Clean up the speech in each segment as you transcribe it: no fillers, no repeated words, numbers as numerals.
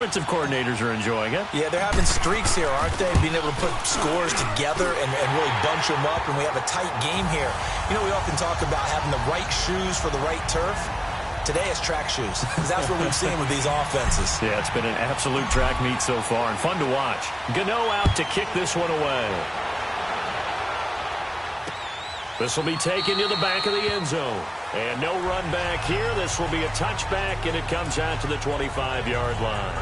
Offensive coordinators are enjoying it. Yeah, they're having streaks here, aren't they? Being able to put scores together and really bunch them up, and we have a tight game here. You know, we often talk about having the right shoes for the right turf. Today it's track shoes, because that's what we've seen with these offenses. Yeah, it's been an absolute track meet so far, and fun to watch. Gano out to kick this one away. This will be taken to the back of the end zone. And no run back here. This will be a touchback, and it comes out to the 25-yard line.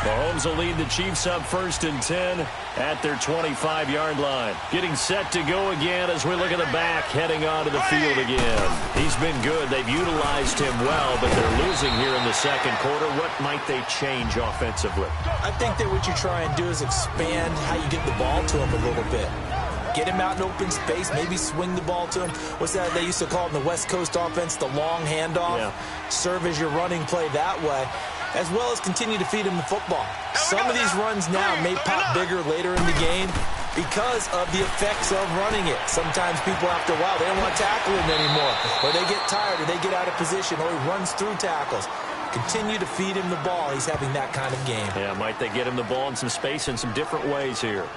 Mahomes will lead the Chiefs up 1st and 10 at their 25-yard line. Getting set to go again as we look at the back, heading onto the field again. He's been good. They've utilized him well, but they're losing here in the second quarter. What might they change offensively? I think that what you try and do is expand how you get the ball to him a little bit. Get him out in open space, maybe swing the ball to him. What's that they used to call it in the West Coast offense, the long handoff? Yeah. Serve as your running play that way, as well as continue to feed him the football. Some of these runs now may pop bigger later in the game because of the effects of running it. Sometimes people, after a while, they don't want to tackle him anymore, or they get tired, or they get out of position, or he runs through tackles. Continue to feed him the ball. He's having that kind of game. Yeah, might they get him the ball in some space in some different ways here.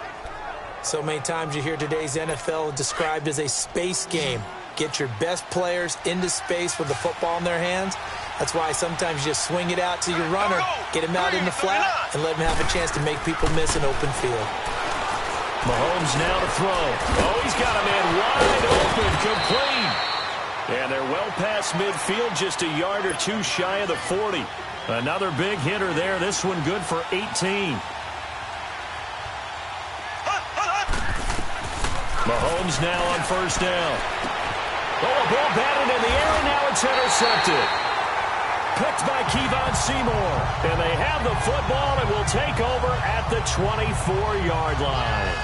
So many times you hear today's NFL described as a space game. Get your best players into space with the football in their hands. That's why sometimes you just swing it out to your runner, get him out in the flat, and let him have a chance to make people miss an open field. Mahomes now to throw. Oh, he's got a man wide open, complete. And they're well past midfield, just a yard or two shy of the 40. Another big hitter there. This one good for 18. Mahomes now on 1st down. Oh, a ball batted in the air, and now it's intercepted. Picked by Kevon Seymour. And they have the football and will take over at the 24-yard line.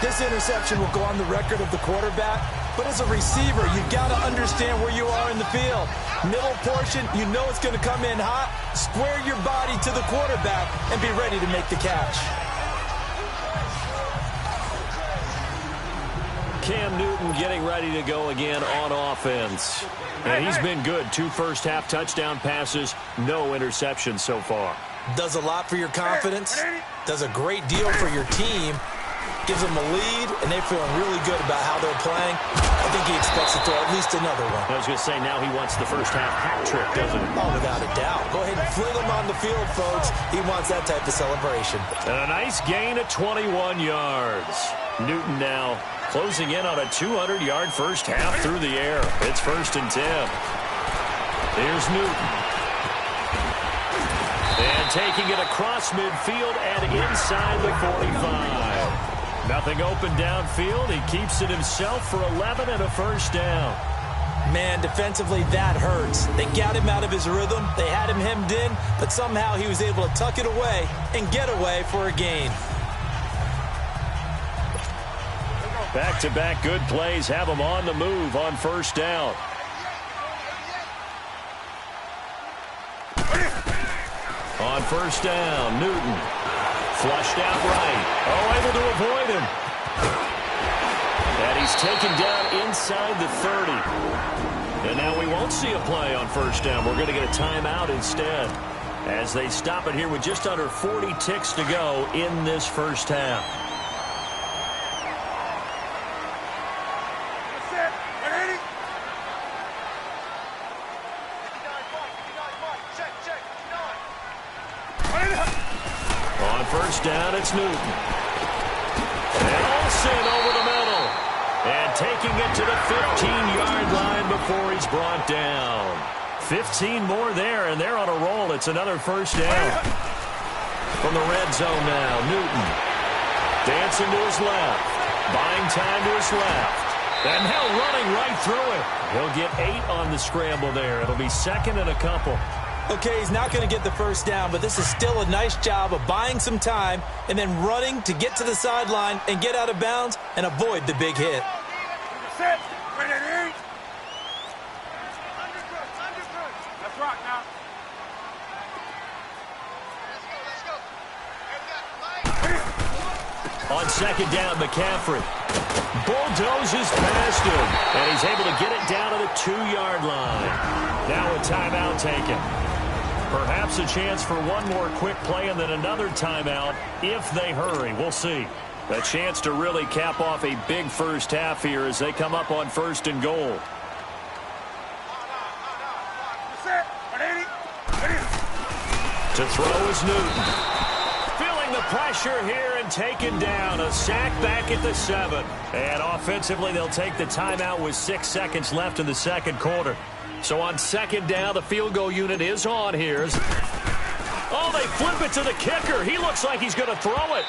This interception will go on the record of the quarterback, but as a receiver, you've got to understand where you are in the field. Middle portion, you know it's going to come in hot. Square your body to the quarterback and be ready to make the catch. Cam Newton getting ready to go again on offense. And he's been good. 2 first-half touchdown passes, no interceptions so far. Does a lot for your confidence. Does a great deal for your team. Gives them a lead, and they're feeling really good about how they're playing. I think he expects to throw at least another one. I was going to say, now he wants the first-half hat trick, doesn't he? Oh, without a doubt. Go ahead and fling him on the field, folks. He wants that type of celebration. And a nice gain of 21 yards. Newton now closing in on a 200-yard first half through the air. It's 1st and 10. Here's Newton. And taking it across midfield and inside the 45. Nothing open downfield. He keeps it himself for 11 and a first down. Man, defensively, that hurts. They got him out of his rhythm. They had him hemmed in, but somehow he was able to tuck it away and get away for a gain. Back-to-back good plays have him on the move on 1st down. On 1st down, Newton. Flushed out right. Oh, able to avoid him. And he's taken down inside the 30. And now we won't see a play on 1st down. We're going to get a timeout instead, as they stop it here with just under 40 ticks to go in this first half. On 1st down, it's Newton. And Olsen over the middle. And taking it to the 15-yard line before he's brought down. 15 more there, and they're on a roll. It's another 1st down. From the red zone now, Newton. Dancing to his left. Buying time to his left. And now running right through it. He'll get 8 on the scramble there. It'll be 2nd and a couple. Okay, he's not going to get the first down, but this is still a nice job of buying some time and then running to get to the sideline and get out of bounds and avoid the big hit. On 2nd down, McCaffrey bulldozes past him, and he's able to get it down to the 2-yard line. Now a timeout taken. Perhaps a chance for one more quick play and then another timeout if they hurry. We'll see. A chance to really cap off a big first half here as they come up on 1st and goal. To throw is Newton. Feeling the pressure here and taken down. A sack back at the 7. And offensively, they'll take the timeout with 6 seconds left in the second quarter. So on 2nd down, the field goal unit is on here. Oh, they flip it to the kicker. He looks like he's going to throw it.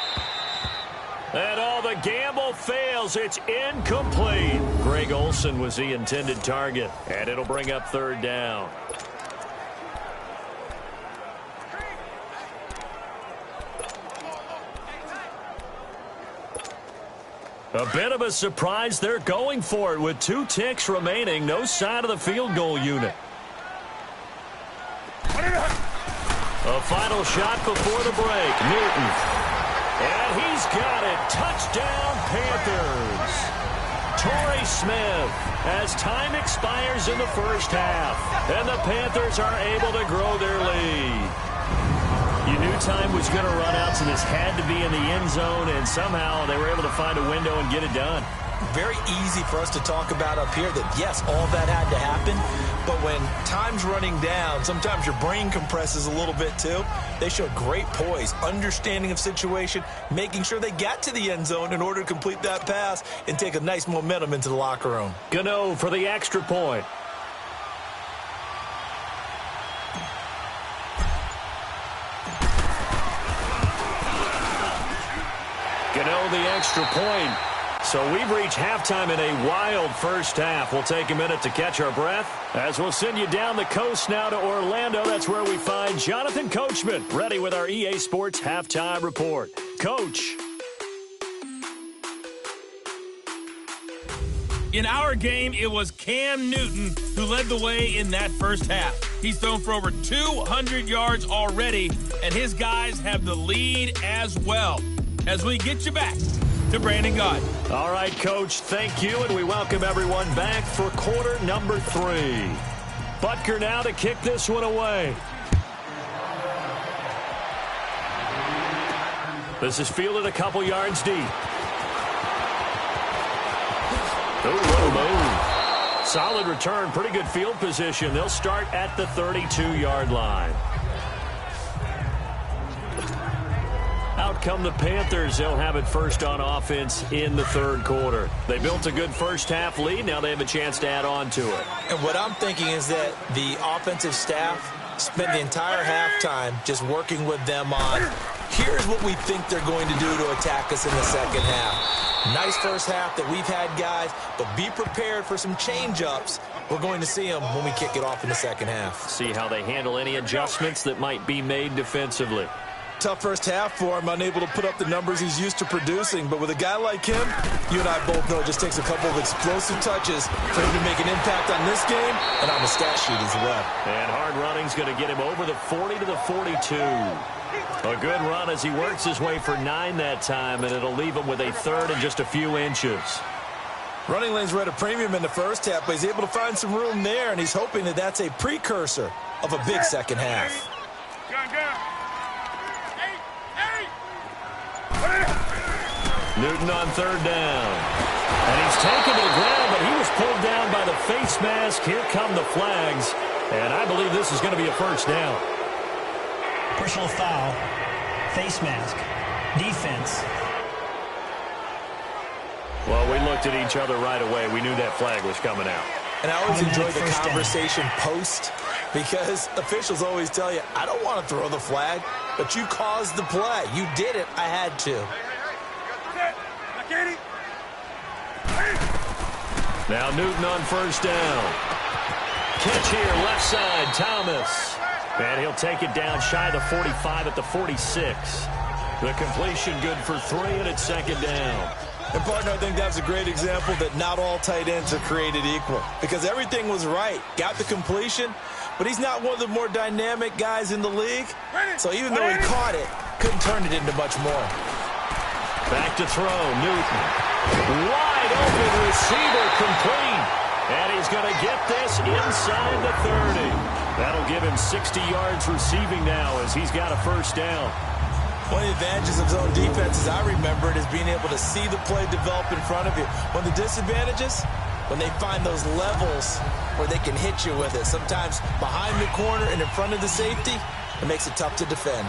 And all the gamble fails. It's incomplete. Greg Olsen was the intended target. And it'll bring up 3rd down. A bit of a surprise. They're going for it with 2 ticks remaining. No sign of the field goal unit. A final shot before the break. Newton. And he's got it. Touchdown, Panthers. Torrey Smith as time expires in the first half. And the Panthers are able to grow their lead. You knew time was going to run out, so this had to be in the end zone, and somehow they were able to find a window and get it done. Very easy for us to talk about up here that, yes, all that had to happen, but when time's running down, sometimes your brain compresses a little bit too. They showed great poise, understanding of situation, making sure they got to the end zone in order to complete that pass and take a nice momentum into the locker room. Gano for the extra point. Gano the extra point. So we've reached halftime in a wild first half. We'll take a minute to catch our breath as we'll send you down the coast now to Orlando. That's where we find Jonathan Coachman ready with our EA Sports Halftime Report. Coach. In our game, it was Cam Newton who led the way in that first half. He's thrown for over 200 yards already, and his guys have the lead as well. As we get you back to Brandon Gaudin. All right, Coach, thank you, and we welcome everyone back for quarter number 3. Butker now to kick this one away. This is fielded a couple yards deep. Oh, low move. Solid return, pretty good field position. They'll start at the 32-yard line. Out come the Panthers. They'll have it first on offense in the third quarter. They built a good first half lead. Now they have a chance to add on to it. And what I'm thinking is that the offensive staff spent the entire halftime just working with them on, here's what we think they're going to do to attack us in the second half. Nice first half that we've had, guys, but be prepared for some change-ups. We're going to see them when we kick it off in the second half. See how they handle any adjustments that might be made defensively. Tough first half for him, unable to put up the numbers he's used to producing. But with a guy like him, you and I both know it just takes a couple of explosive touches for him to make an impact on this game and on the stat sheet as well. And hard running's going to get him over the 40 to the 42. A good run as he works his way for 9 that time, and it'll leave him with a third and just a few inches. Running lanes were at a premium in the first half, but he's able to find some room there, and he's hoping that that's a precursor of a big second half. Newton on third down. And he's taken to the ground, but he was pulled down by the face mask. Here come the flags. And I believe this is going to be a first down. Personal foul, face mask, defense. Well, we looked at each other right away. We knew that flag was coming out. And I always enjoy the conversation post, because officials always tell you, I don't want to throw the flag, but you caused the play. You did it. I had to. Now Newton on first down. Catch here, left side, Thomas. And he'll take it down shy of the 45 at the 46. The completion good for 3, and it's second down. And, partner, I think that's a great example that not all tight ends are created equal, because everything was right. Got the completion, but he's not one of the more dynamic guys in the league. So even though he caught it, couldn't turn it into much more. Back to throw, Newton. Wide open receiver, complete. And he's going to get this inside the 30. That'll give him 60 yards receiving now as he's got a first down. One of the advantages of zone defense, as I remember it, is being able to see the play develop in front of you. One of the disadvantages, when they find those levels where they can hit you with it. Sometimes behind the corner and in front of the safety, it makes it tough to defend.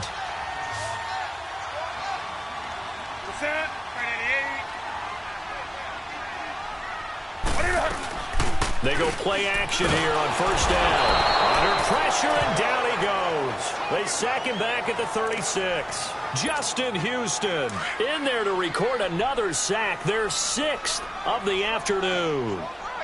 They go play action here on first down. Under pressure, and down he goes. They sack him back at the 36. Justin Houston in there to record another sack, their 6th of the afternoon.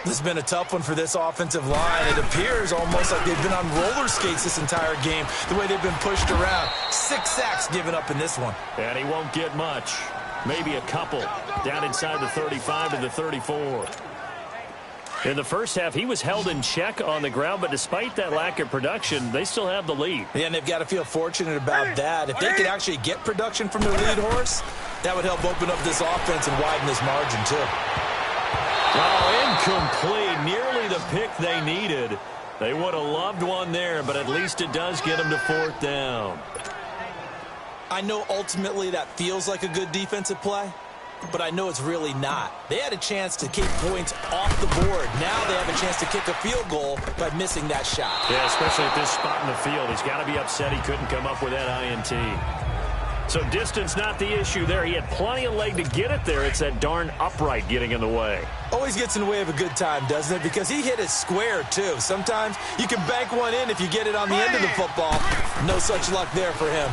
This has been a tough one for this offensive line. It appears almost like they've been on roller skates this entire game, the way they've been pushed around. 6 sacks given up in this one. And he won't get much. Maybe a couple down inside the 35 and the 34. In the first half, he was held in check on the ground, but despite that lack of production, they still have the lead. Yeah, and they've got to feel fortunate about that. If they could actually get production from their lead horse, that would help open up this offense and widen this margin, too. Oh, incomplete. Nearly the pick they needed. They would have loved one there, but at least it does get them to 4th down. I know ultimately that feels like a good defensive play, but I know it's really not. They had a chance to keep points off the board. Now they have a chance to kick a field goal by missing that shot. Yeah, especially at this spot in the field. He's got to be upset he couldn't come up with that INT. So distance not the issue there. He had plenty of leg to get it there. It's that darn upright getting in the way. Always gets in the way of a good time, doesn't it? Because he hit it square, too. Sometimes you can bank one in if you get it on the end of the football. No such luck there for him.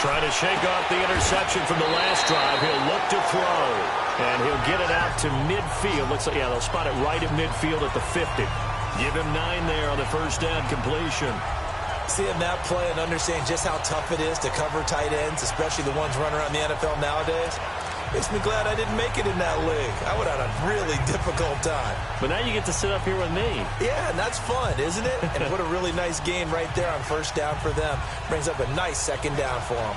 Trying to shake off the interception from the last drive. He'll look to throw, and he'll get it out to midfield. Looks like, yeah, they'll spot it right at midfield at the 50. Give him 9 there on the first down completion. Seeing that play and understanding just how tough it is to cover tight ends, especially the ones running around the NFL nowadays, makes me glad I didn't make it in that league. I would have had a really difficult time. But now you get to sit up here with me. Yeah, and that's fun, isn't it? And what a really nice gain right there on first down for them. Brings up a nice second down for them.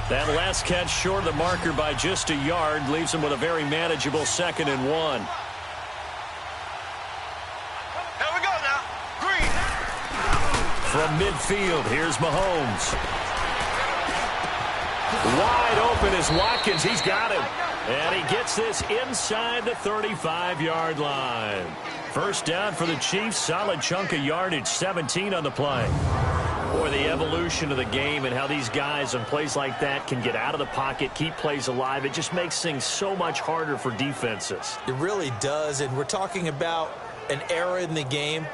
That last catch short of the marker by just a yard leaves them with a very manageable 2nd and 1. Here we go now. Green. From midfield, here's Mahomes. Wide open is Watkins. He's got him. And he gets this inside the 35-yard line. First down for the Chiefs. Solid chunk of yardage. 17 on the play. Boy, the evolution of the game and how these guys on plays like that can get out of the pocket, keep plays alive. It just makes things so much harder for defenses. It really does. And we're talking about an era in the game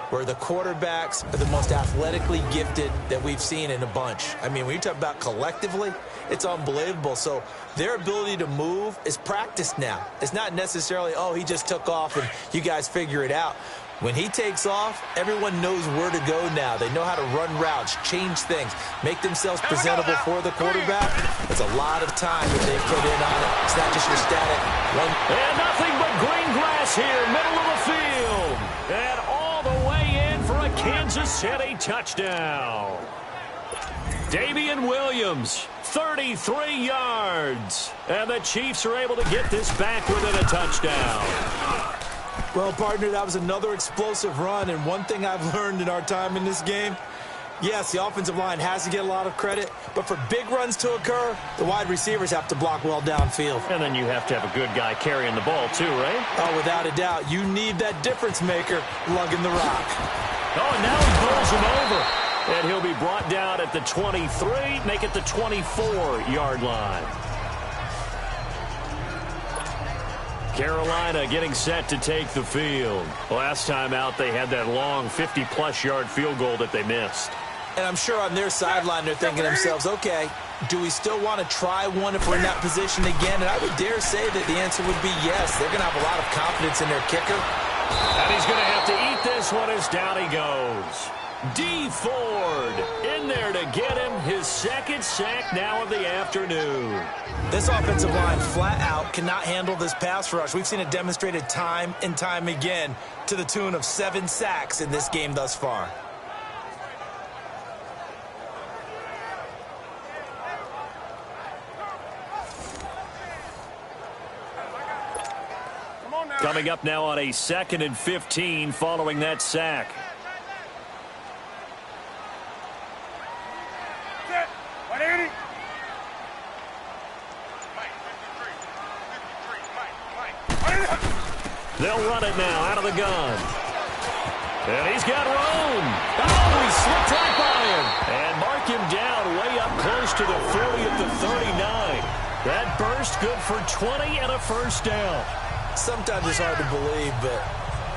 where the quarterbacks are the most athletically gifted that we've seen in a bunch. I mean, when you talk about collectively, it's unbelievable. So their ability to move is practiced now. It's not necessarily, oh, he just took off and you guys figure it out. When he takes off, everyone knows where to go now. They know how to run routes, change things, make themselves presentable for the quarterback. There's a lot of time that they put in on it. It's not just your static one. And nothing but green grass here, middle of the field. And all the way in for a Kansas City touchdown. Damian Williams, 33 yards. And the Chiefs are able to get this back within a touchdown. Well, partner, that was another explosive run, and one thing I've learned in our time in this game, yes, the offensive line has to get a lot of credit, but for big runs to occur, the wide receivers have to block well downfield. And then you have to have a good guy carrying the ball too, right? Oh, without a doubt. You need that difference maker lugging the rock. Oh, and now he pulls him over. And he'll be brought down at the 23, make it the 24-yard line. Carolina getting set to take the field. Last time out, they had that long 50-plus yard field goal that they missed. And I'm sure on their sideline, they're thinking to themselves, okay, do we still want to try one if we're in that position again? And I would dare say that the answer would be yes. They're going to have a lot of confidence in their kicker. And he's going to have to eat this one as down he goes. D. Ford in there to get him his 2nd sack now of the afternoon. This offensive line flat out cannot handle this pass rush. We've seen it demonstrated time and time again to the tune of 7 sacks in this game thus far. Coming up now on a 2nd and 15 following that sack. They'll run it now out of the gun. And he's got room. Oh, he slipped right by him. And mark him down way up close to the 40 at the 39. That burst good for 20 and a first down. Sometimes it's hard to believe, but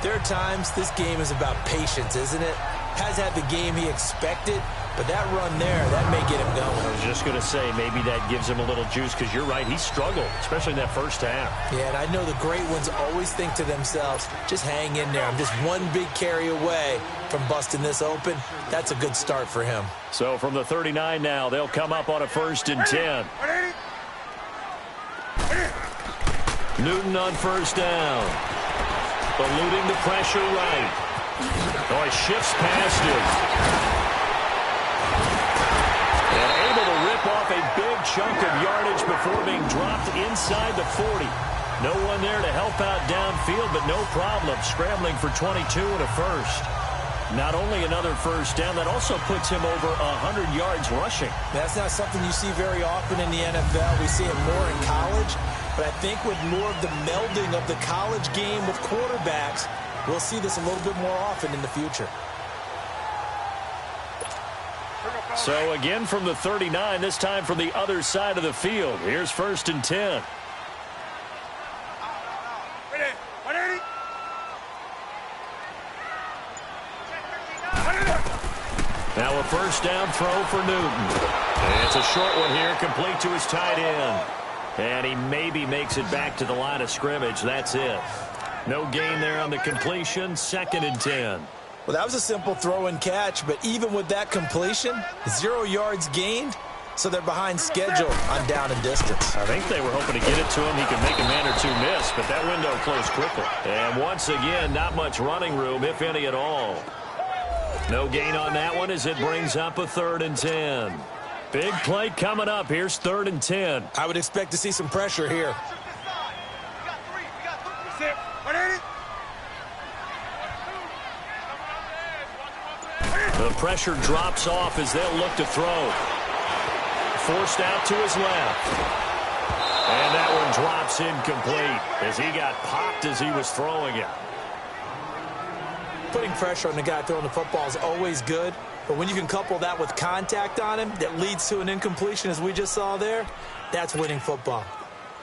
there are times this game is about patience, isn't it? Has had the game he expected, but that run there, that may get him going. I was just going to say, maybe that gives him a little juice, because you're right, he struggled, especially in that first half. Yeah, and I know the great ones always think to themselves, just hang in there. I'm just one big carry away from busting this open. That's a good start for him. So from the 39 now, they'll come up on a 1st and 10. Newton on first down. Eluding the pressure right. Oh, he shifts past him. And able to rip off a big chunk of yardage before being dropped inside the 40. No one there to help out downfield, but no problem. Scrambling for 22 and a first. Not only another first down, that also puts him over 100 yards rushing. That's not something you see very often in the NFL. We see it more in college. But I think with more of the melding of the college game with quarterbacks, we'll see this a little bit more often in the future. So again from the 39, this time from the other side of the field. Here's 1st and 10. Now a first down throw for Newton. And it's a short one here, complete to his tight end. And he maybe makes it back to the line of scrimmage. That's it. No gain there on the completion. 2nd and 10. Well, that was a simple throw and catch, but even with that completion, 0 yards gained, so they're behind schedule on down and distance. I think they were hoping to get it to him. He could make a man or two miss, but that window closed quickly. And once again, not much running room, if any at all. No gain on that one as it brings up a 3rd and 10. Big play coming up. Here's 3rd and 10. I would expect to see some pressure here. The pressure drops off as they'll look to throw. Forced out to his left. And that one drops incomplete as he got popped as he was throwing it. Putting pressure on the guy throwing the football is always good. But when you can couple that with contact on him that leads to an incompletion, as we just saw there, that's winning football.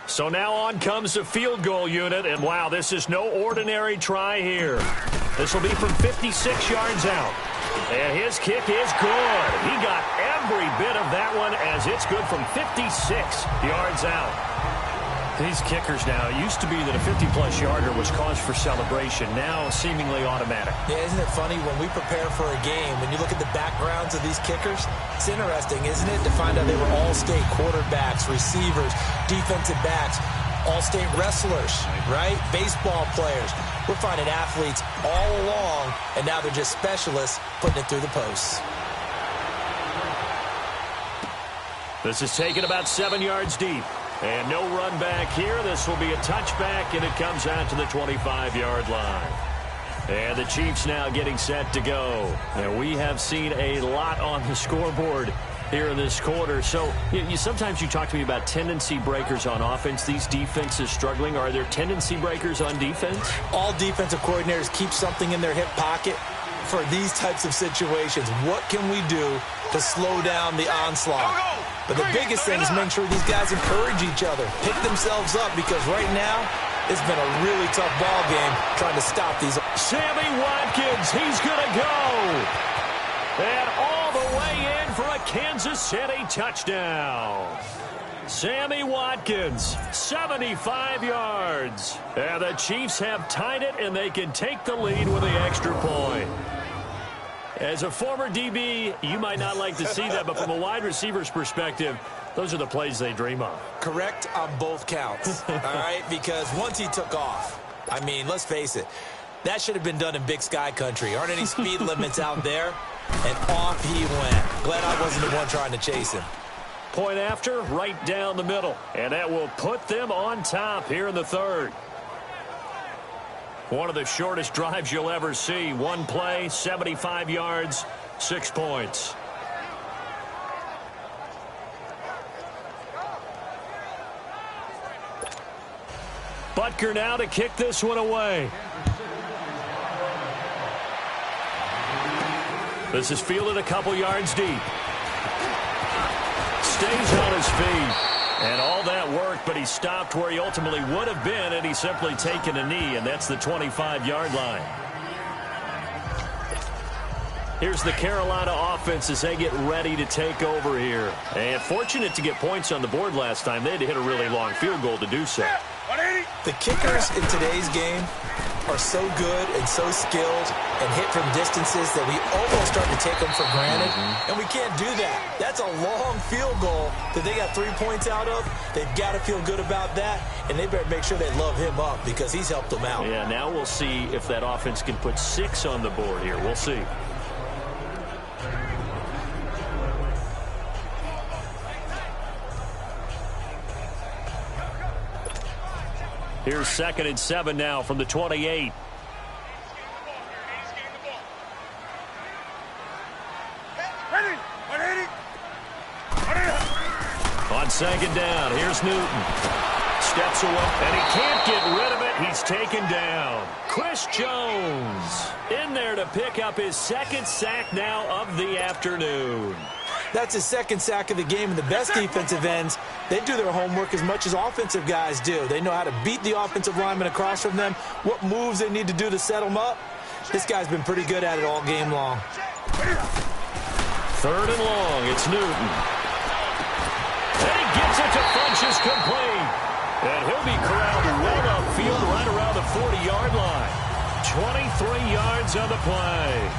So now on comes the field goal unit, and wow, this is no ordinary try here. This will be from 56 yards out. And his kick is good. He got every bit of that one as it's good from 56 yards out. These kickers now, it used to be that a 50-plus yarder was cause for celebration. Now seemingly automatic. Yeah, isn't it funny when we prepare for a game, when you look at the backgrounds of these kickers, it's interesting, isn't it, to find out they were all-state quarterbacks, receivers, defensive backs, all-state wrestlers, right? Baseball players. We're finding athletes all along, and now they're just specialists putting it through the posts. This is taken about 7 yards deep. And no run back here. This will be a touchback, and it comes out to the 25-yard line. And the Chiefs now getting set to go. And we have seen a lot on the scoreboard here in this quarter. So sometimes you talk to me about tendency breakers on offense. These defenses struggling. Are there tendency breakers on defense? All defensive coordinators keep something in their hip pocket for these types of situations. What can we do to slow down the onslaught? But the biggest thing is make sure these guys encourage each other, pick themselves up, because right now it's been a really tough ball game trying to stop these. Sammy Watkins, he's going to go. And all the way in for a Kansas City touchdown. Sammy Watkins, 75 yards. And the Chiefs have tied it, and they can take the lead with the extra point. As a former DB, you might not like to see that, but from a wide receiver's perspective, those are the plays they dream of. Correct on both counts, all right? Because once he took off, I mean, let's face it, that should have been done in Big Sky Country. Aren't any speed limits out there? And off he went. Glad I wasn't the one trying to chase him. Point after, right down the middle. And that will put them on top here in the third. One of the shortest drives you'll ever see. One play, 75 yards, 6 points. Butker now to kick this one away. This is fielded a couple yards deep. Stays on his feet. And all that work, but he stopped where he ultimately would have been, and he's simply taken a knee, and that's the 25-yard line. Here's the Carolina offense as they get ready to take over here. And fortunate to get points on the board last time. They had to hit a really long field goal to do so. The kickers in today's game are so good and so skilled and hit from distances that we almost start to take them for granted. And we can't do that. That's a long field goal that they got 3 points out of. They've got to feel good about that, and they better make sure they love him up because he's helped them out. Yeah, now we'll see if that offense can put 6 on the board here. We'll see. Here's 2nd and 7 now from the 28. On 2nd down, here's Newton. Steps away, and he can't get rid of it. He's taken down. Chris Jones in there to pick up his 2nd sack now of the afternoon. That's his 2nd sack of the game, and the best defensive ends, they do their homework as much as offensive guys do. They know how to beat the offensive lineman across from them, what moves they need to do to set them up. This guy's been pretty good at it all game long. 3rd and long, it's Newton. And he gets it to Funchess complete. And he'll be corralled well upfield right around the 40-yard line. 23 yards on the play.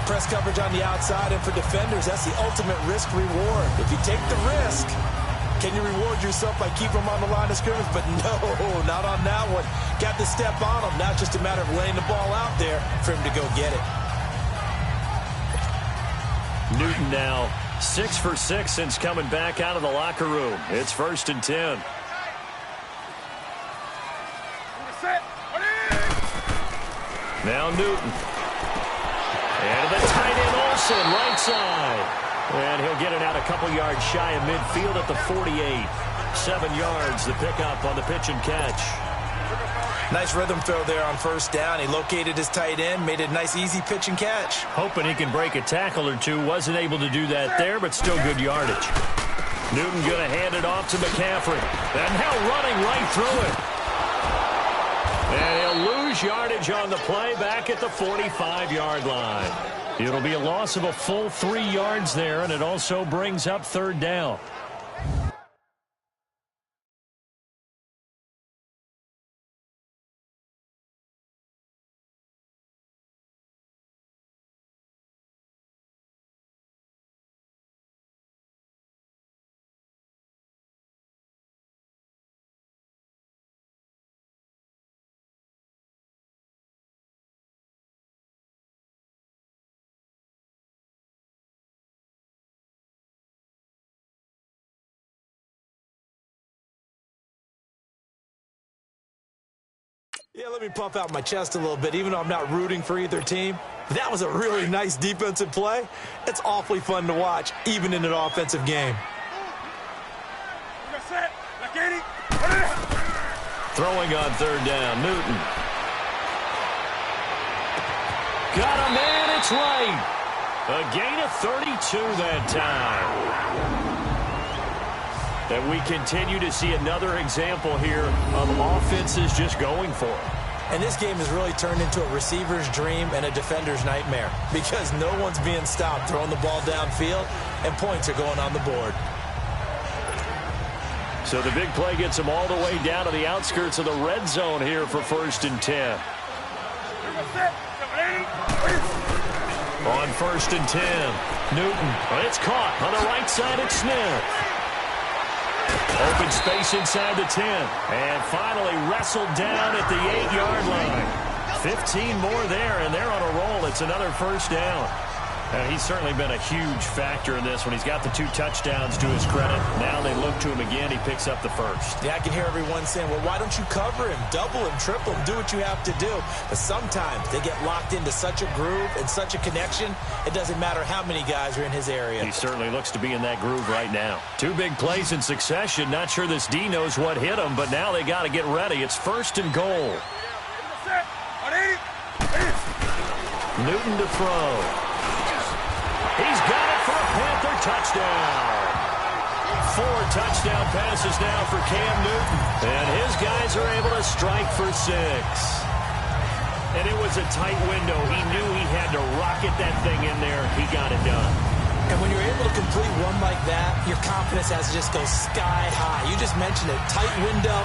Press coverage on the outside, and for defenders, that's the ultimate risk-reward. If you take the risk, can you reward yourself by keeping them on the line of scrimmage? But no, not on that one. Got to step on them, not just a matter of laying the ball out there for him to go get it. Newton now 6 for 6 since coming back out of the locker room. It's 1st and 10. Now Newton. And the tight end Olsen, right side. And he'll get it out a couple yards shy of midfield at the 48. 7 yards, the pickup on the pitch and catch. Nice rhythm throw there on 1st down. He located his tight end, made it a nice easy pitch and catch. Hoping he can break a tackle or two. Wasn't able to do that there, but still good yardage. Newton going to hand it off to McCaffrey. And now running right through it. And he'll lose yardage on the play back at the 45-yard line. It'll be a loss of a full 3 yards there, and it also brings up 3rd down. Yeah, let me puff out my chest a little bit, even though I'm not rooting for either team. That was a really nice defensive play. It's awfully fun to watch, even in an offensive game. Throwing on 3rd down, Newton. Got a man, it's right. A gain of 32 that time. And we continue to see another example here of offenses just going for it. And this game has really turned into a receiver's dream and a defender's nightmare because no one's being stopped throwing the ball downfield, and points are going on the board. So the big play gets them all the way down to the outskirts of the red zone here for 1st and 10. On 1st and 10, Newton. But it's caught on the right side at Smith. Open space inside the 10. And finally wrestled down at the 8-yard line. 15 more there, and they're on a roll. It's another 1st down. He's certainly been a huge factor in this when he's got the 2 touchdowns to his credit. Now they look to him again. He picks up the first. Yeah, I can hear everyone saying, well, why don't you cover him, double him, triple him, do what you have to do. But sometimes they get locked into such a groove and such a connection, it doesn't matter how many guys are in his area. He certainly looks to be in that groove right now. 2 big plays in succession. Not sure this D knows what hit him, but now they got to get ready. It's 1st and goal. Newton to throw. He's got it for a Panther touchdown. 4 touchdown passes now for Cam Newton. And his guys are able to strike for 6. And it was a tight window. He knew he had to rocket that thing in there. He got it done. And when you're able to complete one like that, your confidence has to just go sky high. You just mentioned it. Tight window,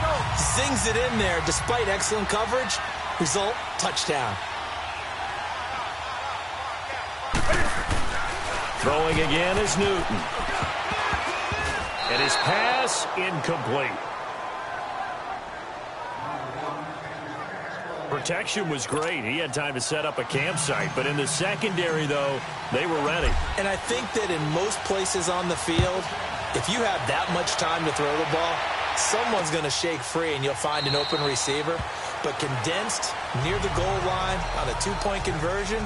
zings it in there despite excellent coverage. Result, touchdown. Throwing again is Newton. And his pass incomplete. Protection was great. He had time to set up a campsite. But in the secondary, though, they were ready. And I think that in most places on the field, if you have that much time to throw the ball, someone's going to shake free and you'll find an open receiver. But condensed near the goal line on a 2-point conversion,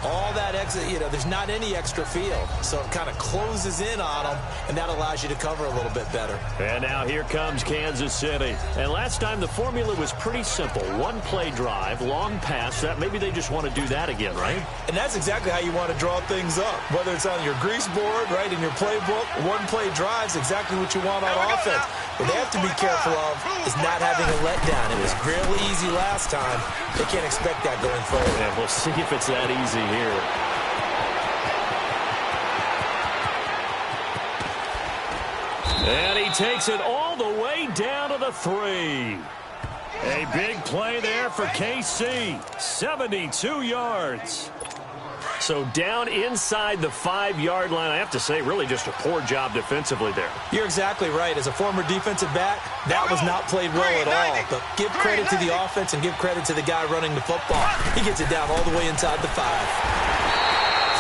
all that exit, there's not any extra field. So it kind of closes in on them, and that allows you to cover a little bit better. And now here comes Kansas City. And last time the formula was pretty simple. 1-play drive, long pass. That maybe they just want to do that again, right? And that's exactly how you want to draw things up. Whether it's on your grease board, right, in your playbook, 1-play drive's exactly what you want on offense. What they have to be careful of is not having a letdown. It was really easy last time. They can't expect that going forward. And we'll see if it's that easy here. And he takes it all the way down to the 3. A big play there for KC. 72 yards. So down inside the 5-yard line. I have to say, really just a poor job defensively there. You're exactly right. As a former defensive back, that was not played well at all. But give credit to the offense and give credit to the guy running the football. He gets it down all the way inside the 5.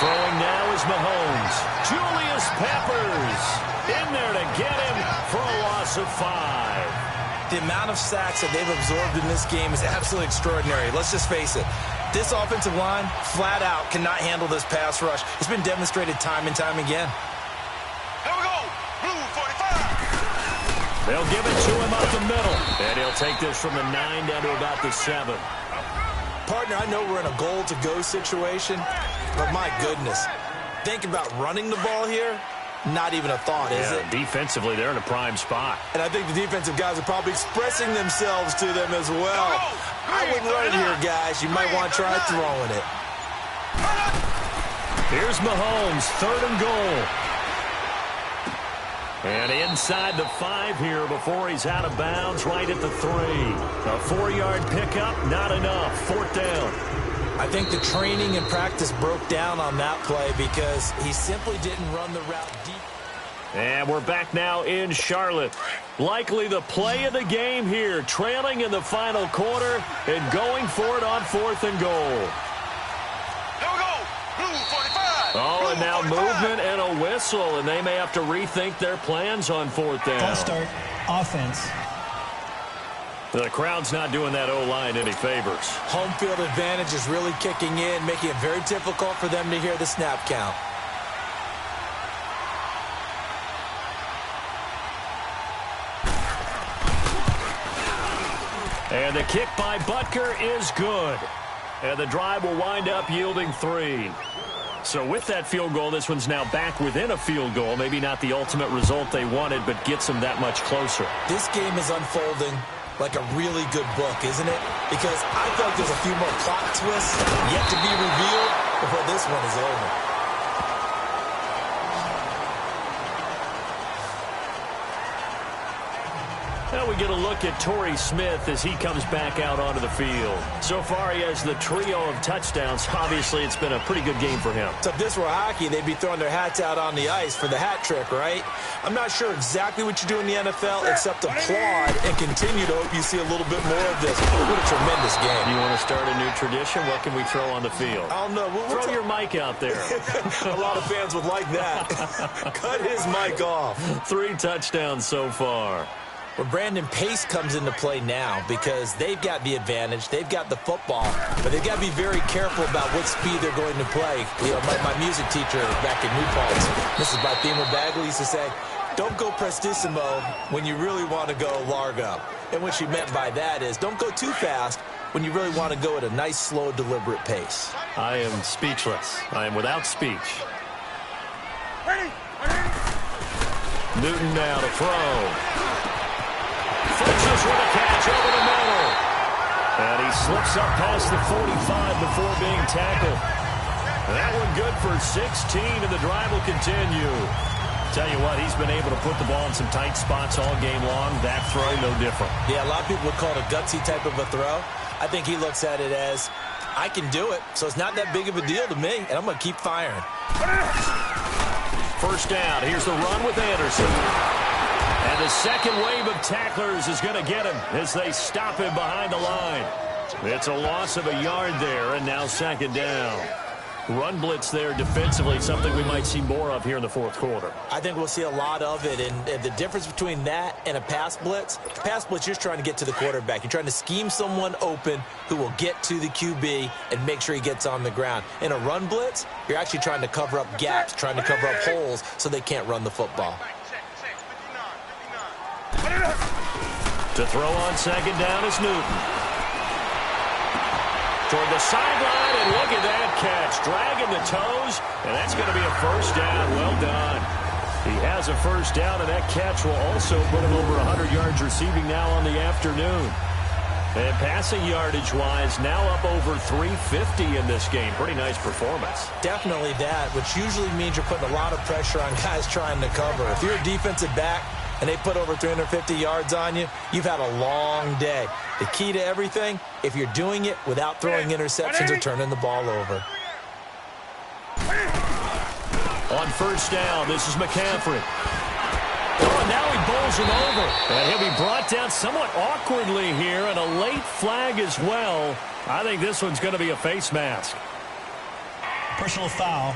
Throwing now is Mahomes. Julius Peppers in there to get him for a loss of 5. The amount of sacks that they've absorbed in this game is absolutely extraordinary. Let's just face it. This offensive line, flat out, cannot handle this pass rush. It's been demonstrated time and time again. Here we go. Blue 45. They'll give it to him up the middle. And he'll take this from the 9 down to about the 7. Partner, I know we're in a goal-to-go situation, but my goodness. Think about running the ball here. Not even a thought, is it? Defensively, they're in a prime spot. And I think the defensive guys are probably expressing themselves to them as well. I wouldn't run it here, guys. You might want to try throwing it. Here's Mahomes, 3rd and goal. And inside the 5 here before he's out of bounds, right at the 3. A 4-yard pickup, not enough. 4th down. I think the training and practice broke down on that play because he simply didn't run the route deep. And we're back now in Charlotte. Likely the play of the game here, trailing in the final quarter and going for it on 4th and goal. Here we go. Blue 45. Oh, and now 45. movement and a whistle, and they may have to rethink their plans on 4th down. False start, offense. The crowd's not doing that O-line any favors. Home field advantage is really kicking in, making it very difficult for them to hear the snap count. And the kick by Butker is good. And the drive will wind up yielding 3. So with that field goal, this one's now back within a field goal. Maybe not the ultimate result they wanted, but gets them that much closer. This game is unfolding like a really good book, isn't it? Because I feel like there's a few more plot twists yet to be revealed before this one is over. Now we get a look at Torrey Smith as he comes back out onto the field. So far, he has the trio of touchdowns. Obviously, it's been a pretty good game for him. So if this were hockey, they'd be throwing their hats out on the ice for the hat trick, right? I'm not sure exactly what you do in the NFL, except applaud and continue to hope you see a little bit more of this. What a tremendous game. You want to start a new tradition? What can we throw on the field? I don't know. Throw your mic out there. A lot of fans would like that. Cut his mic off. 3 touchdowns so far. Well, Brandon, pace comes into play now because they've got the advantage. They've got the football, but they've got to be very careful about what speed they're going to play. You know, my music teacher back in New Paltz, Mrs. Bathema Bagley, used to say, don't go prestissimo when you really want to go largo. And what she meant by that is don't go too fast when you really want to go at a nice, slow, deliberate pace. I am speechless. I am without speech. Newton now to throw. Fletcher's with a catch over the middle. And he slips up past the 45 before being tackled. That one good for 16, and the drive will continue. Tell you what, he's been able to put the ball in some tight spots all game long. That throw, no different. Yeah, a lot of people would call it a gutsy type of a throw. I think he looks at it as, I can do it, so it's not that big of a deal to me, and I'm going to keep firing. First down. Here's the run with Anderson. And the second wave of tacklers is going to get him as they stop him behind the line. It's a loss of a yard there, and now second down. Run blitz there defensively, something we might see more of here in the fourth quarter. I think we'll see a lot of it, and the difference between that and a pass blitz, you're just trying to get to the quarterback. You're trying to scheme someone open who will get to the QB and make sure he gets on the ground. In a run blitz, you're actually trying to cover up gaps, trying to cover up holes so they can't run the football. To throw on second down is Newton. Toward the sideline, and look at that catch. Dragging the toes, and that's going to be a first down. Well done. He has a first down, and that catch will also put him over 100 yards receiving now on the afternoon. And passing yardage-wise, now up over 350 in this game. Pretty nice performance. Definitely that, which usually means you're putting a lot of pressure on guys trying to cover. If you're a defensive back and they put over 350 yards on you, you've had a long day. The key to everything, if you're doing it without throwing interceptions or turning the ball over. On first down, this is McCaffrey. Oh, and now he bowls him over. And he'll be brought down somewhat awkwardly here, and a late flag as well. I think this one's going to be a face mask. Personal foul,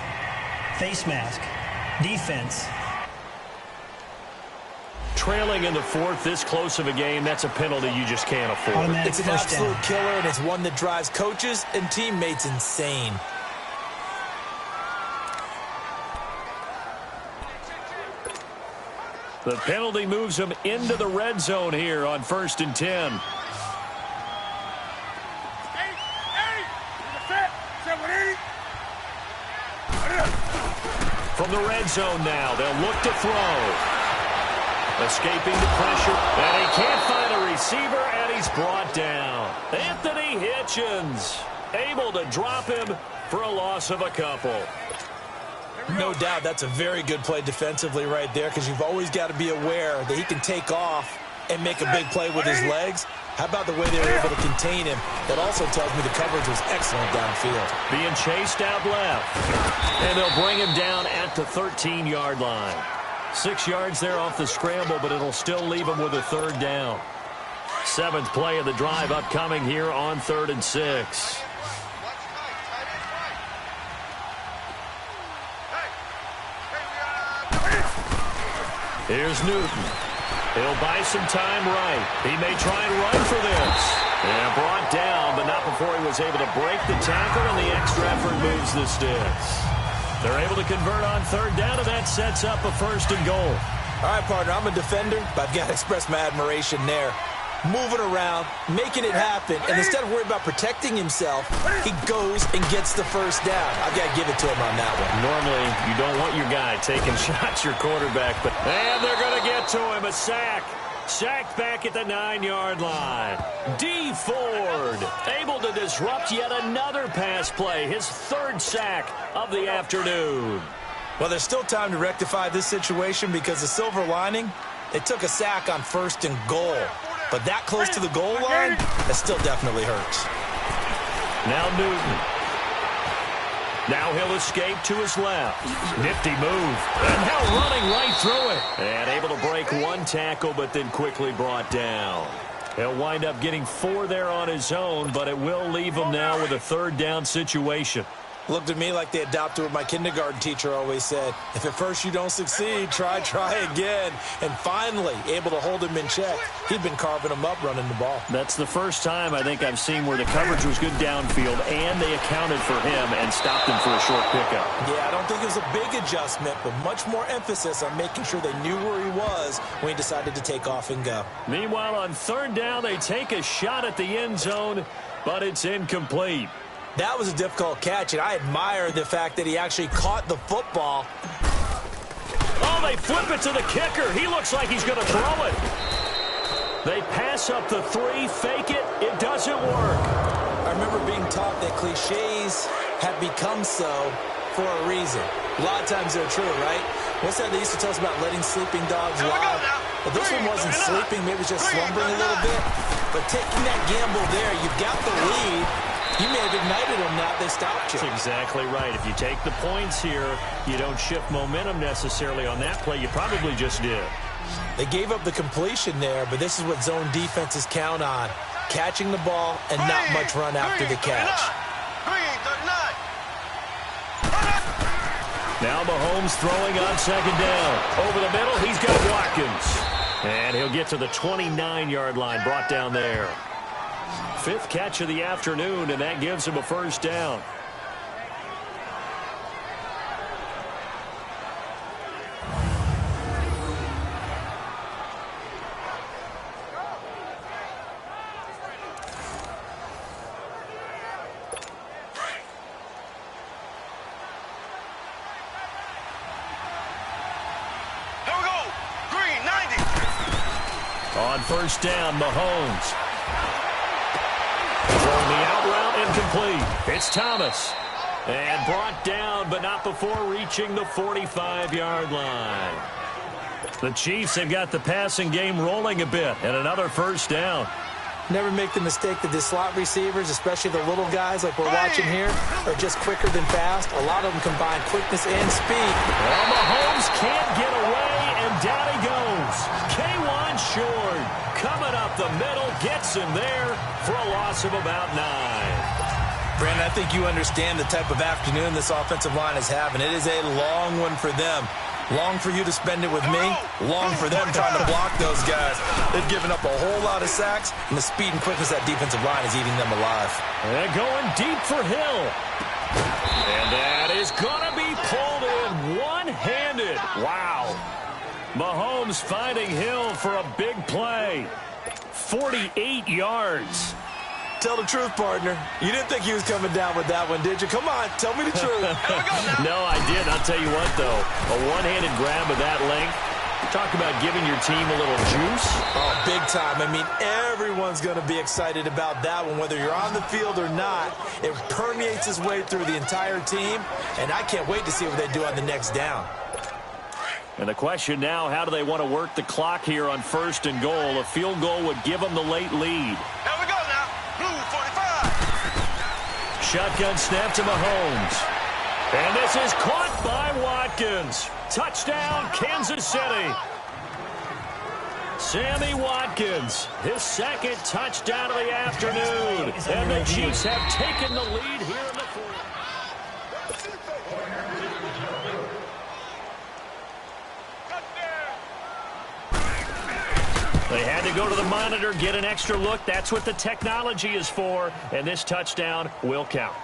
face mask, defense. Trailing in the fourth, this close of a game, that's a penalty you just can't afford. Automatic It's an first absolute down. killer, and it's one that drives coaches and teammates insane. The penalty moves him into the red zone here on 1st and 10. From the red zone now, they'll look to throw. Escaping the pressure, and he can't find a receiver, and he's brought down. Anthony Hitchens able to drop him for a loss of a couple. No doubt that's a very good play defensively right there, because you've always got to be aware that he can take off and make a big play with his legs. How about the way they were able to contain him? That also tells me the coverage was excellent downfield. Being chased out left, and they'll bring him down at the 13-yard line. 6 yards there off the scramble, but it'll still leave him with a third down. 7th play of the drive upcoming here on 3rd and 6. Here's Newton. He'll buy some time right. He may try and run for this. And brought down, but not before he was able to break the tackle, and the extra effort moves the sticks. They're able to convert on 3rd down, and that sets up a 1st and goal. All right, partner, I'm a defender, but I've got to express my admiration there. Moving around, making it happen, and instead of worrying about protecting himself, he goes and gets the first down. I've got to give it to him on that one. Normally, you don't want your guy taking shots, your quarterback, but and they're going to get to him. A sack. Sacked back at the 9-yard line. D. Ford able to disrupt yet another pass play. His 3rd sack of the afternoon. Well, there's still time to rectify this situation, because the silver lining, They took a sack on 1st and goal. But that close to the goal line, that still definitely hurts. Now Newton. Now he'll escape to his left. Nifty move. And now running right through it. And able to break one tackle, but then quickly brought down. He'll wind up getting 4 there on his own, but it will leave him now with a 3rd down situation. Looked at me like they adopted what my kindergarten teacher always said. If at first you don't succeed, try again. And finally, able to hold him in check. He'd been carving him up running the ball. That's the first time I think I've seen where the coverage was good downfield and they accounted for him and stopped him for a short pickup. Yeah, I don't think it was a big adjustment, but much more emphasis on making sure they knew where he was when he decided to take off and go. Meanwhile, on 3rd down, they take a shot at the end zone, but it's incomplete. That was a difficult catch, and I admire the fact that he actually caught the football. Oh, they flip it to the kicker. He looks like he's going to throw it. They pass up the 3, fake it. It doesn't work. I remember being taught that cliches have become so for a reason. A lot of times they're true, right? What's that they used to tell us about letting sleeping dogs lie? Well, this one wasn't sleeping. Maybe it was just slumbering a little bit. But taking that gamble there, you've got the lead. You may have ignited them now. They stopped you. That's exactly right. If you take the points here, you don't shift momentum necessarily on that play. You probably just did. They gave up the completion there, but this is what zone defenses count on. Catching the ball and not much run after the catch. Now Mahomes throwing on 2nd down. Over the middle, he's got Watkins. And he'll get to the 29-yard line, brought down there. 5th catch of the afternoon, and that gives him a 1st down. Here we go. Green, 90. On 1st down, Mahomes. Throwing the out route, incomplete. It's Thomas. And brought down, but not before reaching the 45-yard line. The Chiefs have got the passing game rolling a bit, and another 1st down. Never make the mistake that the slot receivers, especially the little guys like we're watching here, are just quicker than fast. A lot of them combine quickness and speed. Well, Mahomes can't get away, and down he goes. K1 short. Coming up the middle, gets him there for a loss of about 9. Brandon, I think you understand the type of afternoon this offensive line is having. It is a long one for them. Long for you to spend it with me. Long for them trying to block those guys. They've given up a whole lot of sacks, and the speed and quickness of that defensive line is eating them alive. And going deep for Hill. And that is going to be pulled in one-handed. Wow. Mahomes finding Hill for a big play. 48 yards. Tell the truth, partner. You didn't think he was coming down with that one, did you? Come on, tell me the truth. No, I did. I'll tell you what, though. A one-handed grab of that length. Talk about giving your team a little juice. Oh, big time. I mean, everyone's going to be excited about that one, whether you're on the field or not. It permeates its way through the entire team, and I can't wait to see what they do on the next down. And the question now, how do they want to work the clock here on 1st and goal? A field goal would give them the late lead. Here we go now. Blue 45. Shotgun snap to Mahomes. And this is caught by Watkins. Touchdown, Kansas City. Sammy Watkins, his 2nd touchdown of the afternoon. And the Chiefs have taken the lead here in the 4th. They had to go to the monitor, get an extra look. That's what the technology is for. And this touchdown will count.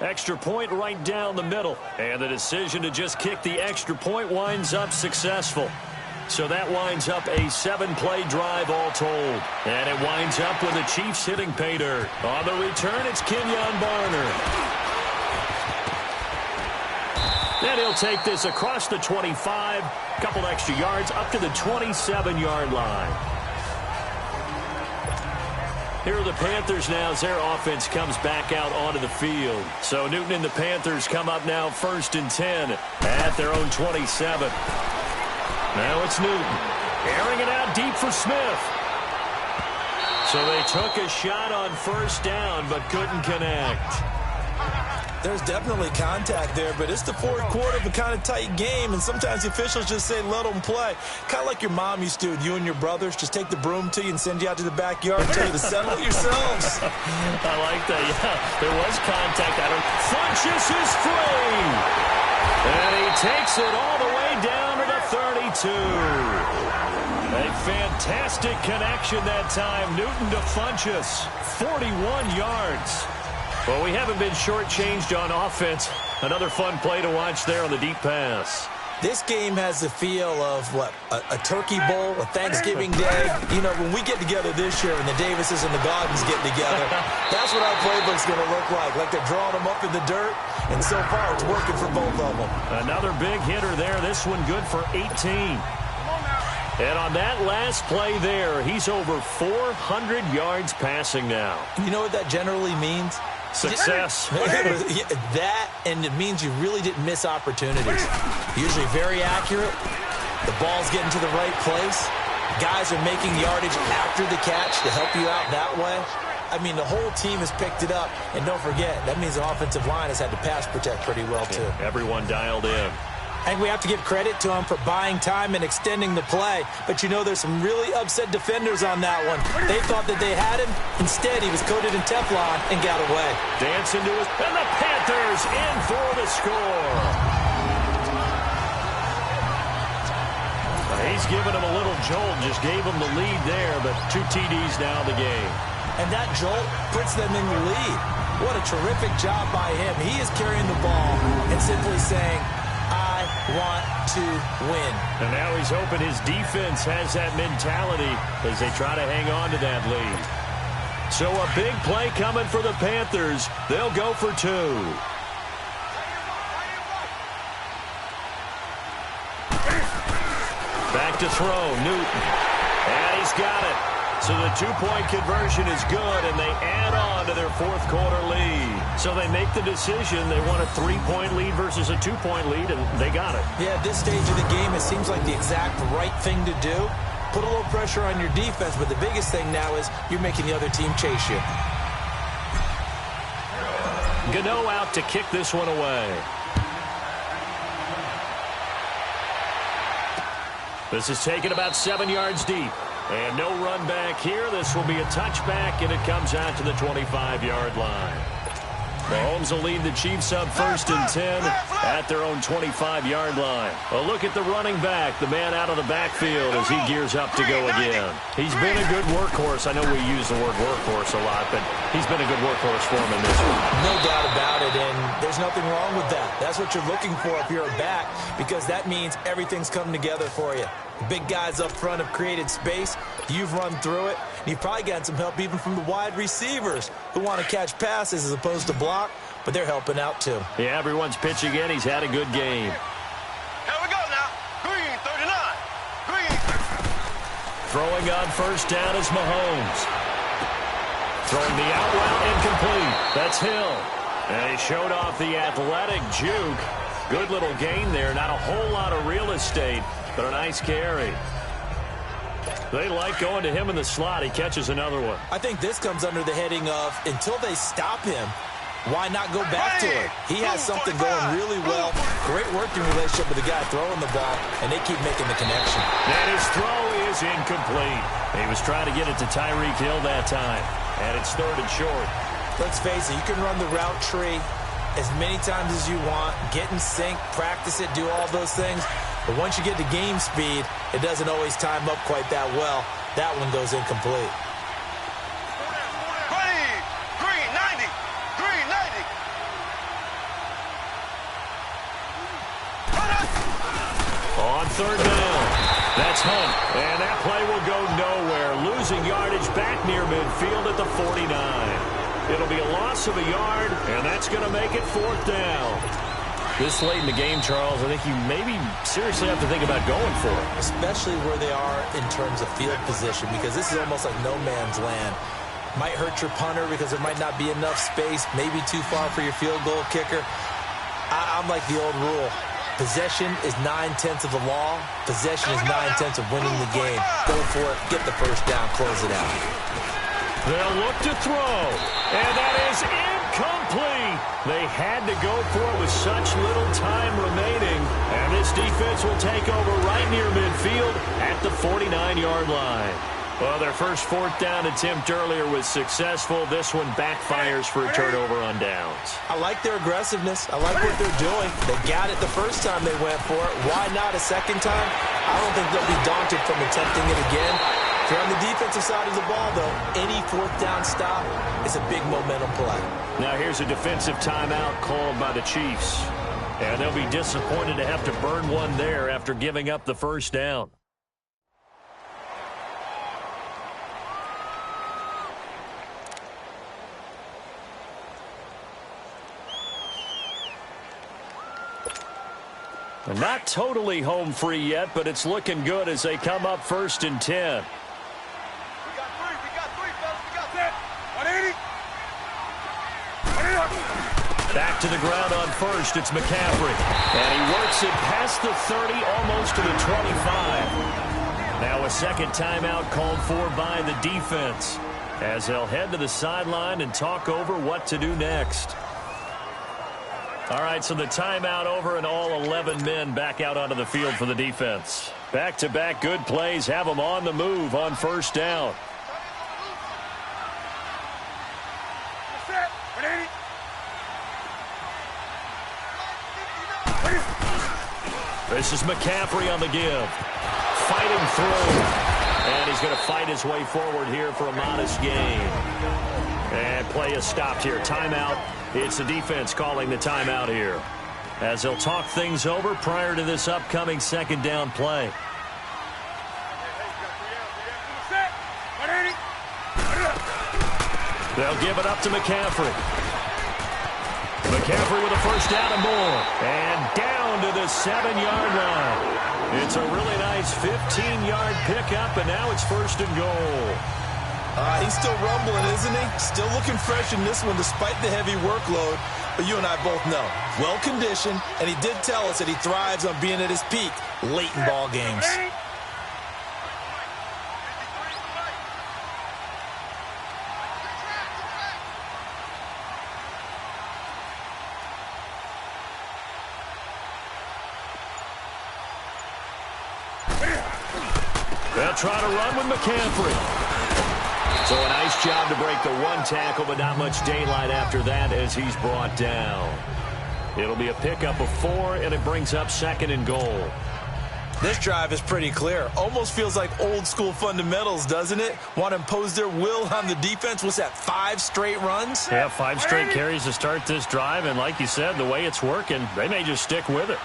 Extra point right down the middle. And the decision to just kick the extra point winds up successful. So that winds up a 7-play drive all told. And it winds up with the Chiefs hitting pay dirt. On the return, it's Kenyon Barner. And he'll take this across the 25. Couple extra yards up to the 27-yard line. Here are the Panthers now as their offense comes back out onto the field. So Newton and the Panthers come up now 1st and 10 at their own 27. Now it's Newton. Airing it out deep for Smith. So they took a shot on first down, but couldn't connect. There's definitely contact there, but it's the fourth quarter of a kind of tight game, and sometimes the officials just say, let them play. Kind of like your mom used to with you and your brothers. Just take the broom to you and send you out to the backyard and tell you to settle it yourselves. I like that, yeah. There was contact. Funchess is free. And he takes it all the way down to the 32. A fantastic connection that time. Newton to Funchess. 41 yards. Well, we haven't been shortchanged on offense. Another fun play to watch there on the deep pass. This game has the feel of, what, a turkey bowl, a Thanksgiving Day. You know, when we get together this year and the Davises and the Gaudens get together, that's what our playbook's going to look like. Like they're drawing them up in the dirt, and so far it's working for both of them. Another big hitter there. This one good for 18. And on that last play there, he's over 400 yards passing now. You know what that generally means? Success. That, and it means you really didn't miss opportunities. Usually very accurate. The ball's getting to the right place. Guys are making yardage after the catch to help you out that way. I mean, the whole team has picked it up. And don't forget, that means the offensive line has had to pass protect pretty well, too. Everyone dialed in. I think we have to give credit to him for buying time and extending the play. But, you know, there's some really upset defenders on that one. They thought that they had him. Instead, he was coated in Teflon and got away. Dancing to his... And the Panthers in for the score. He's giving him a little jolt. Just gave him the lead there, but 2 TDs now in the game. And that jolt puts them in the lead. What a terrific job by him. He is carrying the ball and simply saying, I want to win. And now he's hoping his defense has that mentality as they try to hang on to that lead. So a big play coming for the Panthers. They'll go for 2. Back to throw, Newton. And he's got it. So the 2-point conversion is good, and they add on to their fourth quarter lead. So they make the decision. They want a 3-point lead versus a 2-point lead, and they got it. Yeah, at this stage of the game, it seems like the exact right thing to do. Put a little pressure on your defense, but the biggest thing now is you're making the other team chase you. Gano out to kick this one away. This is taken about 7 yards deep. And no run back here. This will be a touchback, and it comes out to the 25-yard line. Mahomes will lead the Chiefs up 1st and 10 at their own 25-yard line. A look at the running back, the man out of the backfield as he gears up to go again. He's been a good workhorse. I know we use the word workhorse a lot, but he's been a good workhorse for him in this one. No doubt about it, and there's nothing wrong with that. That's what you're looking for if you're a back, because that means everything's coming together for you. The big guys up front have created space. You've run through it. You've probably gotten some help even from the wide receivers who want to catch passes as opposed to block, but they're helping out too. Yeah, everyone's pitching in. He's had a good game. Here we go now. Green, 39. Green. Throwing on first down is Mahomes. Throwing the out route incomplete. That's Hill. And he showed off the athletic juke. Good little gain there. Not a whole lot of real estate, but a nice carry. They like going to him in the slot. He catches another one. I think this comes under the heading of, until they stop him, why not go back to it? He has something going really well. Great working relationship with the guy throwing the ball, and they keep making the connection. And his throw is incomplete. He was trying to get it to Tyreek Hill that time, and it's 3rd and short. Let's face it, you can run the route tree as many times as you want, get in sync, practice it, do all those things. But once you get to game speed, it doesn't always time up quite that well. That one goes incomplete. Green, 90. Green, 90. On 3rd down, that's Hunt. And that play will go nowhere. Losing yardage back near midfield at the 49. It'll be a loss of a yard, and that's going to make it 4th down. This late in the game, Charles, I think you maybe seriously have to think about going for it. Especially where they are in terms of field position, because this is almost like no man's land. Might hurt your punter because there might not be enough space, maybe too far for your field goal kicker. I'm like the old rule. Possession is 9/10 of the law. Possession is 9/10 of winning the game. Go for it. Get the first down. Close it out. They'll look to throw. And that is incomplete. They had to go for it with such little time remaining. And this defense will take over right near midfield at the 49-yard line. Well, their first fourth down attempt earlier was successful. This one backfires for a turnover on downs. I like their aggressiveness. I like what they're doing. They got it the first time they went for it. Why not a second time? I don't think they'll be daunted from attempting it again. If you're on the defensive side of the ball, though, any fourth down stop is a big momentum play. Now here's a defensive timeout called by the Chiefs. And they'll be disappointed to have to burn one there after giving up the first down. Not totally home free yet, but it's looking good as they come up 1st and 10. We got three, fellas. We got 10. 180. Back to the ground on first. It's McCaffrey. And he works it past the 30, almost to the 25. Now a second timeout called for by the defense as they'll head to the sideline and talk over what to do next. All right, so the timeout over and all 11 men back out onto the field for the defense. Back-to-back good plays have them on the move on first down. This is McCaffrey on the give. Fighting through. And he's going to fight his way forward here for a modest gain. And play is stopped here. Timeout. It's the defense calling the timeout here as they'll talk things over prior to this upcoming second down play. They'll give it up to McCaffrey. McCaffrey with a first down and more. And down to the 7-yard line. It's a really nice 15-yard pickup, and now it's 1st and goal. He's still rumbling, isn't he? Still looking fresh in this one despite the heavy workload. But you and I both know, well-conditioned, and he did tell us that he thrives on being at his peak late in ball games. They'll try to run with McCaffrey. So a nice job to break the one tackle, but not much daylight after that as he's brought down. It'll be a pickup of 4, and it brings up 2nd and goal. This drive is pretty clear. Almost feels like old-school fundamentals, doesn't it? Want to impose their will on the defense. What's that, 5 straight runs? Yeah, 5 straight carries to start this drive, and like you said, the way it's working, they may just stick with it.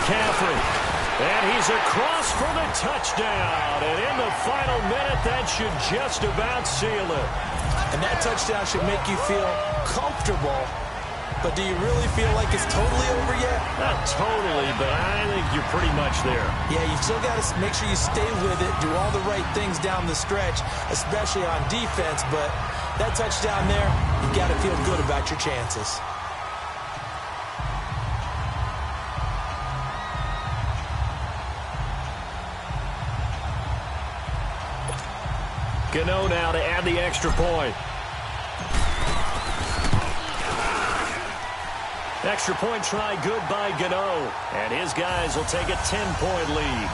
McCaffrey, and he's across for the touchdown, and in the final minute, that should just about seal it. And that touchdown should make you feel comfortable, but do you really feel like it's totally over yet? Not totally, but I think you're pretty much there. Yeah, you've still got to make sure you stay with it, do all the right things down the stretch, especially on defense, but that touchdown there, you've got to feel good about your chances. Gano now to add the extra point. Extra point try good by Gano. And his guys will take a 10-point lead.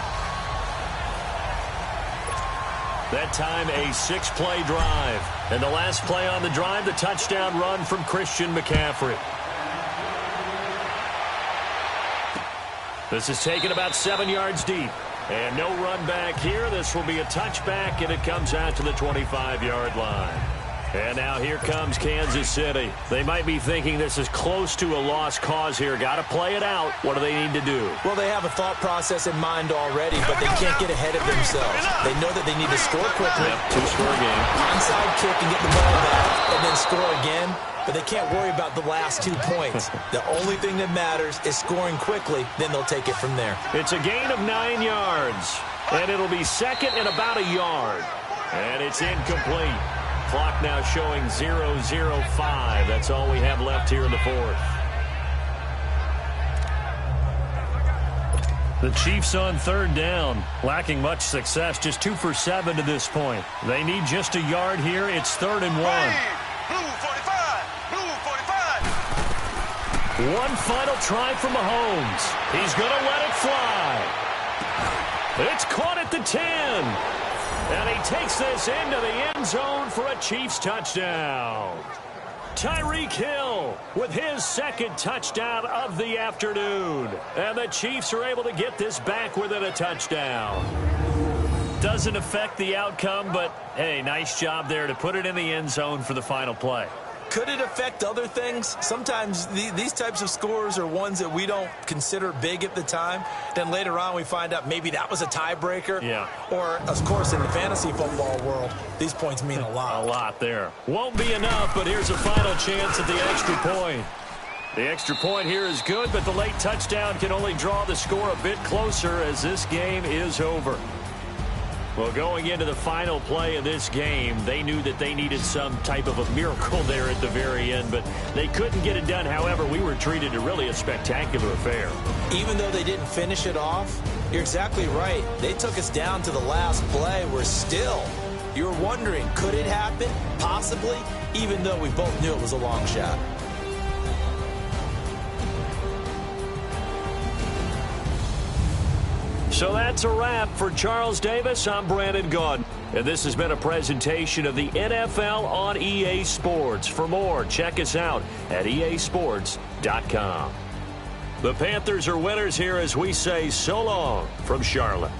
That time a 6-play drive. And the last play on the drive, the touchdown run from Christian McCaffrey. This is taken about 7 yards deep. And no run back here. This will be a touchback, and it comes out to the 25-yard line. And now here comes Kansas City. They might be thinking this is close to a lost cause here. Got to play it out. What do they need to do? Well, they have a thought process in mind already, but they can't get ahead of themselves. They know that they need to score quickly. Yep, 2-score game. Onside kick and get the ball back, and then score again. But they can't worry about the last 2 points. The only thing that matters is scoring quickly. Then they'll take it from there. It's a gain of 9 yards. And it'll be second and about a yard. And it's incomplete. Clock now showing 0:05. That's all we have left here in the fourth. The Chiefs on third down, lacking much success, just 2 for 7 to this point. They need just a yard here. It's 3rd and 1. Blue 45. Blue 45. One final try from Mahomes. He's going to let it fly. It's caught at the 10. And he takes this into the end zone for a Chiefs touchdown. Tyreek Hill with his second touchdown of the afternoon. And the Chiefs are able to get this back within a touchdown. Doesn't affect the outcome, but, hey, nice job there to put it in the end zone for the final play. Could it affect other things? Sometimes these types of scores are ones that we don't consider big at the time. Then later on we find out maybe that was a tiebreaker. Yeah. Or, of course, in the fantasy football world, these points mean a lot. A lot there. Won't be enough, but here's a final chance at the extra point. The extra point here is good, but the late touchdown can only draw the score a bit closer as this game is over. Well, going into the final play of this game, they knew that they needed some type of a miracle there at the very end, but they couldn't get it done. However, we were treated to really a spectacular affair. Even though they didn't finish it off, you're exactly right. They took us down to the last play. We're still, you're wondering, could it happen? Possibly, even though we both knew it was a long shot. So that's a wrap for Charles Davis. I'm Brandon Gaudin, and this has been a presentation of the NFL on EA Sports. For more, check us out at easports.com. The Panthers are winners here as we say so long from Charlotte.